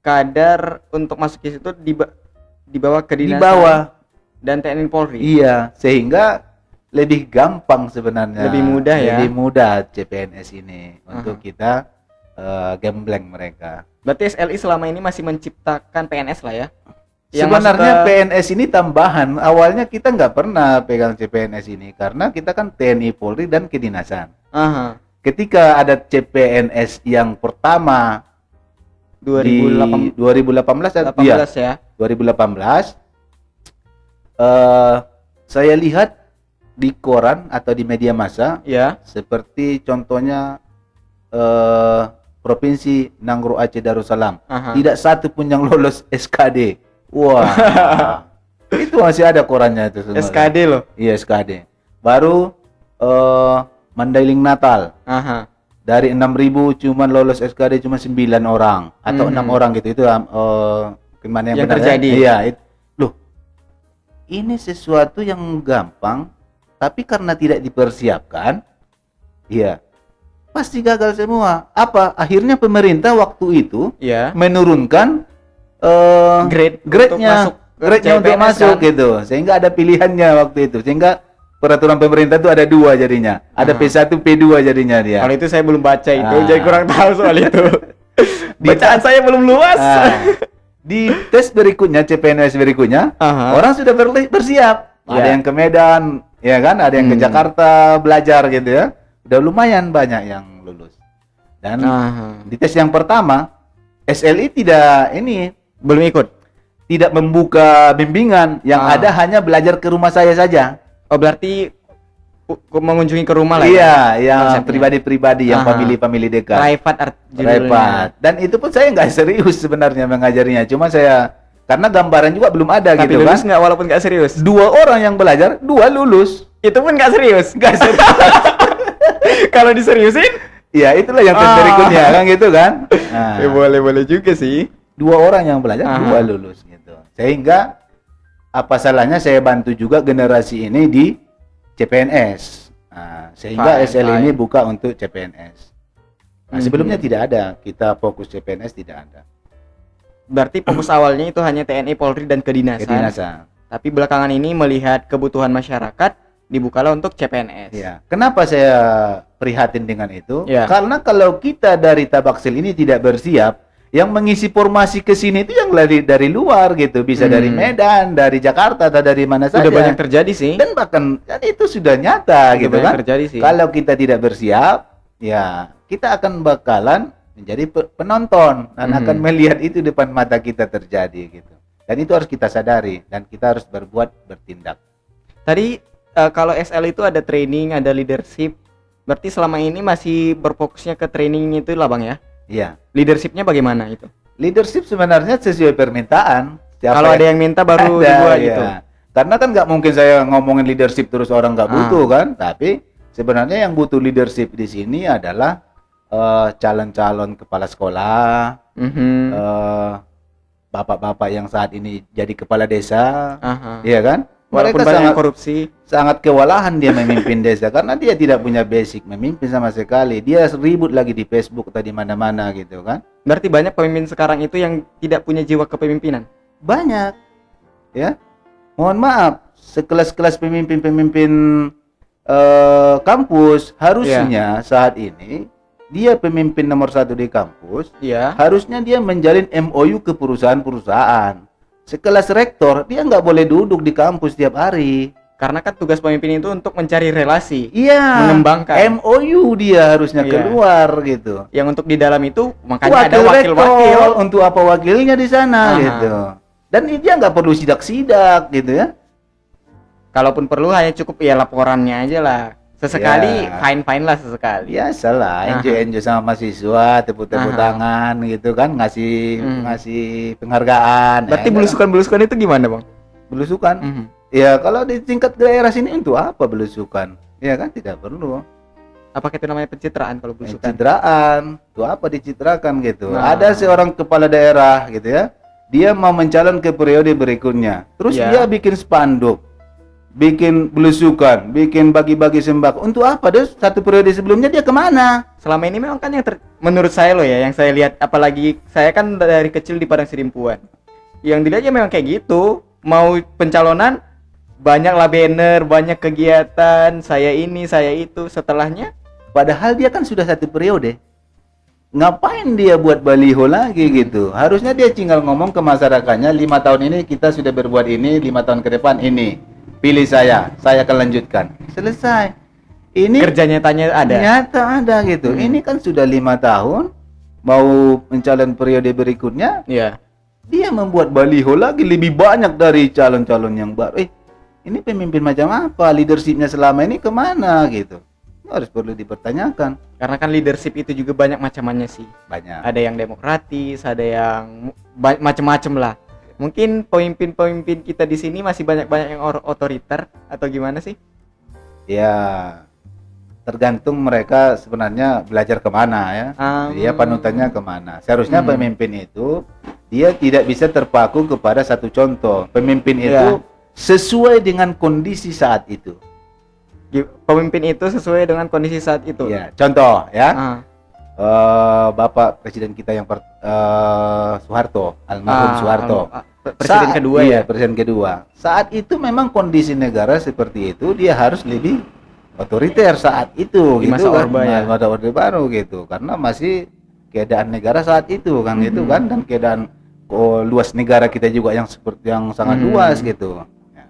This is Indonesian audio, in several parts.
kadar untuk masuk ke situ di bawah Di kedinasan bawah. dan TNI Polri. Iya, sehingga lebih gampang sebenarnya. Lebih mudah ya. Lebih mudah CPNS ini untuk kita gembleng mereka. Berarti SLI selama ini masih menciptakan PNS lah ya. Yang Sebenarnya masuk ke- PNS ini tambahan. Awalnya kita nggak pernah pegang CPNS ini karena kita kan TNI Polri dan kedinasan. Aha, Ketika ada CPNS yang pertama 2018 di 2018 ya. 2018 saya lihat di koran atau di media massa Ya. seperti contohnya Provinsi Nangro Aceh Darussalam, Aha. tidak satu pun yang lolos SKD. Wah, itu masih ada korannya itu sebenarnya. SKD loh. Iya, SKD. Baru Mandailing Natal, Aha. dari 6.000 cuman lolos SKD cuma 9 orang atau 6 orang gitu. Itu gimana Yang benar ya? terjadi. Iya, loh. Ini sesuatu yang gampang tapi karena tidak dipersiapkan, iya, pasti gagal semua. Apa? Akhirnya pemerintah waktu itu Ya. menurunkan grade-nya untuk CPNS masuk kan? gitu. Sehingga ada pilihannya waktu itu. Sehingga peraturan pemerintah itu ada 2 jadinya. Ada P1, P2 jadinya dia. Kalau itu saya belum baca itu, Ah. jadi kurang tahu soal itu. Bacaan saya belum luas. Di tes berikutnya, CPNS berikutnya, Aha. orang sudah bersiap. Ya. Ada yang ke Medan, ya kan? Ada yang ke Jakarta belajar gitu ya. Udah lumayan banyak yang lulus. Dan Aha. di tes yang pertama, SLI Belum ikut. tidak membuka bimbingan, yang ada hanya belajar ke rumah saya saja. Oh, berarti mengunjungi ke rumah lah Iya, yang konsepnya. pribadi-pribadi, yang family dekat. Private judulnya. Private. Dan itu pun saya nggak serius sebenarnya mengajarinya. Cuma saya karena gambaran juga belum ada Tapi gitu lulus kan. nggak walaupun nggak serius? 2 orang yang belajar, 2 lulus. Itu pun nggak serius. Nggak serius. Kalau diseriusin? Ya itulah yang tes berikutnya kan gitu kan. Nah, Ya boleh juga sih. 2 orang yang belajar, 2 lulus gitu. Sehingga apa salahnya saya bantu juga generasi ini di CPNS. Nah, sehingga SL ini buka untuk CPNS. Nah, sebelumnya tidak ada. Kita fokus CPNS tidak ada. Berarti fokus awalnya itu hanya TNI, Polri dan kedinasan. Kedinasan. Tapi belakangan ini melihat kebutuhan masyarakat, dibukalah untuk CPNS. Ya. Kenapa saya prihatin dengan itu? Ya. Karena kalau kita dari Tabaksil ini tidak bersiap, yang mengisi formasi ke sini itu yang dari luar gitu, bisa dari Medan, dari Jakarta atau dari mana saja. Sudah banyak terjadi sih. Dan bahkan kan itu sudah nyata Sudah gitu banyak kan. terjadi sih. Kalau kita tidak bersiap, ya kita akan bakalan menjadi penonton dan akan melihat itu depan mata kita terjadi gitu. Dan itu harus kita sadari dan kita harus bertindak. Tadi kalau SL itu ada training, ada leadership. Berarti selama ini masih berfokusnya ke training itu lah Bang ya? Iya. Leadershipnya bagaimana itu? Leadership sebenarnya sesuai permintaan. Kalau ada yang minta baru dibuat gitu. Karena kan nggak mungkin saya ngomongin leadership terus orang nggak butuh kan. Tapi sebenarnya yang butuh leadership di sini adalah calon-calon kepala sekolah, bapak-bapak yang saat ini jadi kepala desa, iya kan? Walaupun Mereka banyak korupsi, sangat kewalahan dia memimpin desa karena dia tidak punya basic memimpin sama sekali. Dia ribut lagi di Facebook atau di mana-mana gitu kan. berarti banyak pemimpin sekarang itu yang tidak punya jiwa kepemimpinan. Banyak. Ya. Mohon maaf, sekelas-kelas pemimpin-pemimpin kampus harusnya saat ini dia pemimpin nomor 1 di kampus. Iya. Harusnya dia menjalin MOU ke perusahaan-perusahaan. Sekelas rektor, dia nggak boleh duduk di kampus tiap hari. Karena kan tugas pemimpin itu untuk mencari relasi, Iya. mengembangkan. MOU dia harusnya Iya. keluar gitu. Yang untuk di dalam itu makanya ada Wakil wakil-wakil. rektor, untuk apa wakilnya di sana gitu. Dan dia nggak perlu sidak-sidak gitu ya. Kalaupun perlu hanya cukup ya laporannya aja lah. Sesekali Ya. fine-fine lah sesekali. Biasalah, enjoy sama mahasiswa, tepuk-tepuk tangan gitu kan, ngasih penghargaan. Berarti Ya, belusukan-belusukan itu gimana, Bang? belusukan. Ya kalau di tingkat daerah sini untuk apa belusukan? Ya kan tidak perlu. Apakah itu namanya pencitraan kalau belusukan? Pencitraan, untuk apa dicitrakan gitu. Ada seorang kepala daerah gitu ya, dia mau mencalon ke periode berikutnya. Terus dia bikin spanduk, bikin belusukan, bikin bagi-bagi sembako. Untuk apa? Dia 1 periode sebelumnya dia kemana? Selama ini memang kan yang menurut saya loh ya, yang saya lihat, apalagi saya kan dari kecil di Padang Sidimpuan, yang dilihatnya memang kayak gitu. Mau pencalonan banyaklah banner, banyak kegiatan, saya ini saya itu, setelahnya Padahal dia kan sudah 1 periode. Ngapain dia buat baliho lagi gitu? Harusnya dia tinggal ngomong ke masyarakatnya, 5 tahun ini kita sudah berbuat ini, 5 tahun ke depan ini. Pilih saya akan lanjutkan. Selesai. Ini kerja nyatanya ada. nyata ada gitu. Ini kan sudah 5 tahun, mau mencalon periode berikutnya, Iya. dia membuat baliho lagi lebih banyak dari calon-calon yang baru. Ini pemimpin macam apa? Leadershipnya selama ini kemana gitu? Itu harus perlu dipertanyakan. Karena kan leadership itu juga banyak macam-macamnya sih. Banyak. Ada yang demokratis, ada yang macam-macam lah. Mungkin pemimpin-pemimpin kita di sini masih banyak-banyak yang otoriter atau gimana sih? Ya, tergantung mereka sebenarnya belajar kemana ya. Dia panutannya kemana. Seharusnya pemimpin itu dia tidak bisa terpaku kepada satu contoh. Pemimpin itu sesuai dengan kondisi saat itu. Pemimpin itu sesuai dengan kondisi saat itu. Ya, contoh ya. Bapak Presiden kita yang Soeharto, almarhum Soeharto. Presiden kedua ya. Presiden kedua. Saat itu memang kondisi negara seperti itu, dia harus lebih otoriter saat itu. Di masa gitu Orba ya. Masa Orde Baru gitu, karena masih keadaan negara saat itu kan gitu kan, dan keadaan luas negara kita juga yang seperti yang sangat luas gitu. Ya.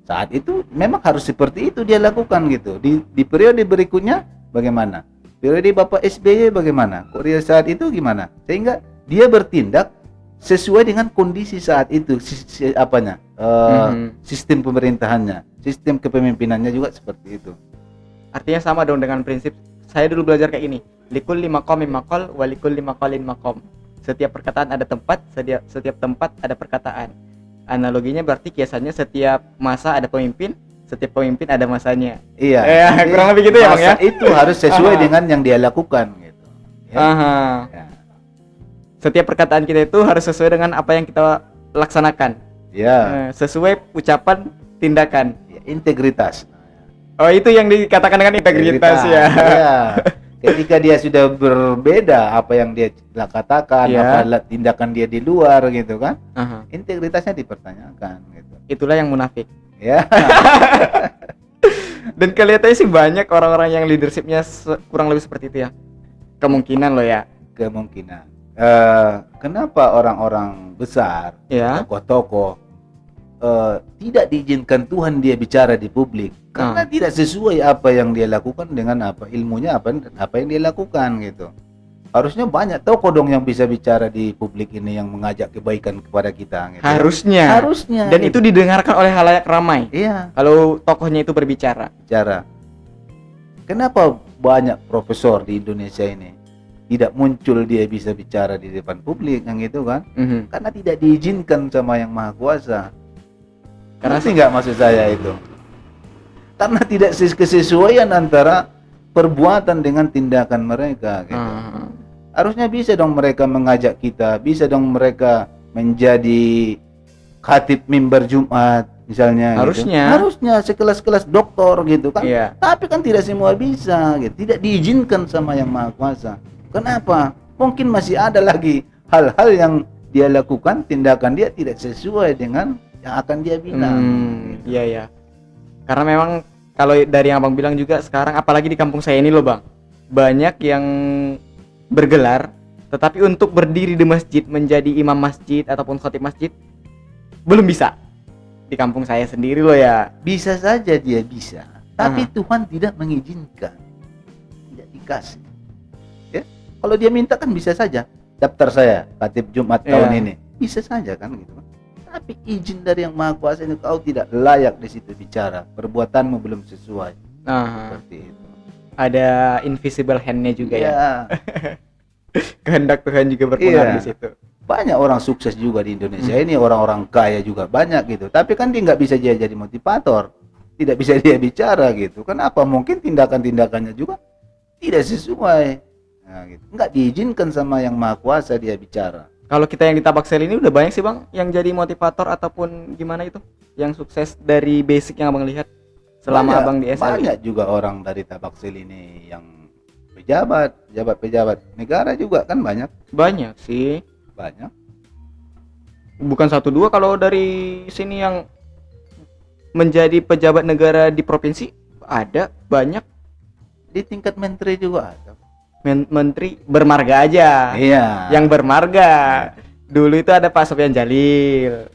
Saat itu memang harus seperti itu dia lakukan gitu. Di periode berikutnya bagaimana? Periode Bapak SBY bagaimana? Kok dia saat itu gimana? Sehingga dia bertindak sesuai dengan kondisi saat itu, sistem pemerintahannya, sistem kepemimpinannya juga seperti itu. Artinya sama dong dengan prinsip saya dulu belajar kayak ini. Likul lima maqamin maqal wa likul lima maqalin maqam. Setiap perkataan ada tempat, setiap tempat ada perkataan. Analoginya berarti kiasannya setiap masa ada pemimpin, setiap pemimpin ada masanya. Iya. Kurang lebih gitu ya, Bang ya. Itu harus sesuai dengan yang dia lakukan gitu. Ya. Ya. Setiap perkataan kita itu harus sesuai dengan apa yang kita laksanakan. Ya. Sesuai ucapan, tindakan. Ya, integritas. Oh, itu yang dikatakan dengan integritas ya. Ya. Ketika dia sudah berbeda apa yang dia katakan, apa tindakan dia di luar gitu kan, integritasnya dipertanyakan gitu. Itulah yang munafik. Ya. Dan kelihatannya sih banyak orang-orang yang leadershipnya kurang lebih seperti itu ya. Kemungkinan loh ya. Kemungkinan. Kenapa orang-orang besar, tokoh-tokoh tidak diizinkan Tuhan dia bicara di publik? Karena tidak sesuai apa yang dia lakukan dengan apa ilmunya, apa yang dia lakukan gitu. Harusnya banyak tokoh dong yang bisa bicara di publik ini, yang mengajak kebaikan kepada kita gitu. Harusnya. Dan gitu. Itu didengarkan oleh halayak ramai. Iya. Kalau tokohnya itu berbicara. Kenapa banyak profesor di Indonesia ini tidak muncul dia bisa bicara di depan publik yang itu kan? Karena tidak diizinkan sama yang Maha Kuasa. Karena sih nggak maksud saya itu. Karena tidak kesesuaian antara perbuatan dengan tindakan mereka gitu. Harusnya bisa dong mereka mengajak kita, bisa dong mereka menjadi khatib mimbar Jumat misalnya. Harusnya sekelas-kelas doktor gitu kan. Tapi kan tidak semua bisa gitu. Tidak diizinkan sama yang Maha Kuasa. Kenapa? Mungkin masih ada lagi hal-hal yang dia lakukan, tindakan dia tidak sesuai dengan yang akan dia bilang. Iya. Karena memang kalau dari yang Abang bilang juga sekarang, apalagi di kampung saya ini loh Bang, banyak yang bergelar, tetapi untuk berdiri di masjid menjadi imam masjid ataupun khatib masjid belum bisa. Di kampung saya sendiri loh ya. Bisa saja dia bisa, tapi Tuhan tidak mengizinkan, tidak dikasih. Ya, kalau dia minta kan bisa saja. Daftar saya khatib Jumat tahun ini, bisa saja kan gitu. Tapi izin dari yang Maha Kuasa ini, kau tidak layak di situ bicara, perbuatanmu belum sesuai. Seperti itu. Ada invisible hand-nya juga ya. Kehendak Tuhan juga berpengaruh di situ. Banyak orang sukses juga di Indonesia ini, orang-orang kaya juga banyak gitu. Tapi kan dia nggak bisa jadi motivator, tidak bisa dia bicara gitu. Kenapa? Mungkin tindakan-tindakannya juga tidak sesuai. Nah, gitu. Nggak diizinkan sama yang Maha Kuasa dia bicara. Kalau kita yang di Tabak Sel ini udah banyak sih Bang yang jadi motivator ataupun gimana itu, yang sukses dari basic yang Abang lihat selama Abang di SL. Banyak juga orang dari Tabak Sel ini yang pejabat negara juga kan Banyak sih. banyak. Bukan satu dua, kalau dari sini yang menjadi pejabat negara di provinsi ada banyak. Di tingkat menteri juga ada. Menteri bermarga aja. Iya. Yang bermarga. Dulu itu ada Pak Sofyan Jalil.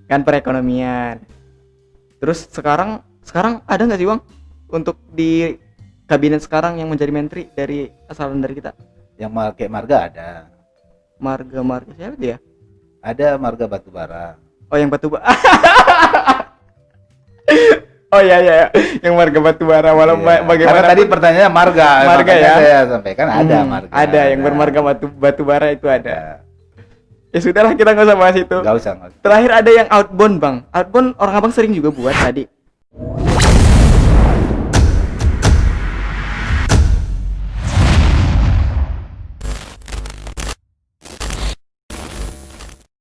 Kan perekonomian. Terus sekarang ada nggak sih Bang untuk di kabinet sekarang yang menjadi menteri dari asalan dari kita? Yang pakai marga ada. Marga siapa dia? Ada marga batubara. Oh, yang batubara. Oh iya, yang marga batubara. Walau Iya. bagaimana Karena tadi pertanyaannya marga ya. Saya sampaikan ada marga. Ada yang bermarga batubara itu ada. Ya sudahlah, kita nggak usah bahas itu. Nggak usah. Terakhir ada yang outbound Bang. Outbound orang Abang sering juga buat tadi.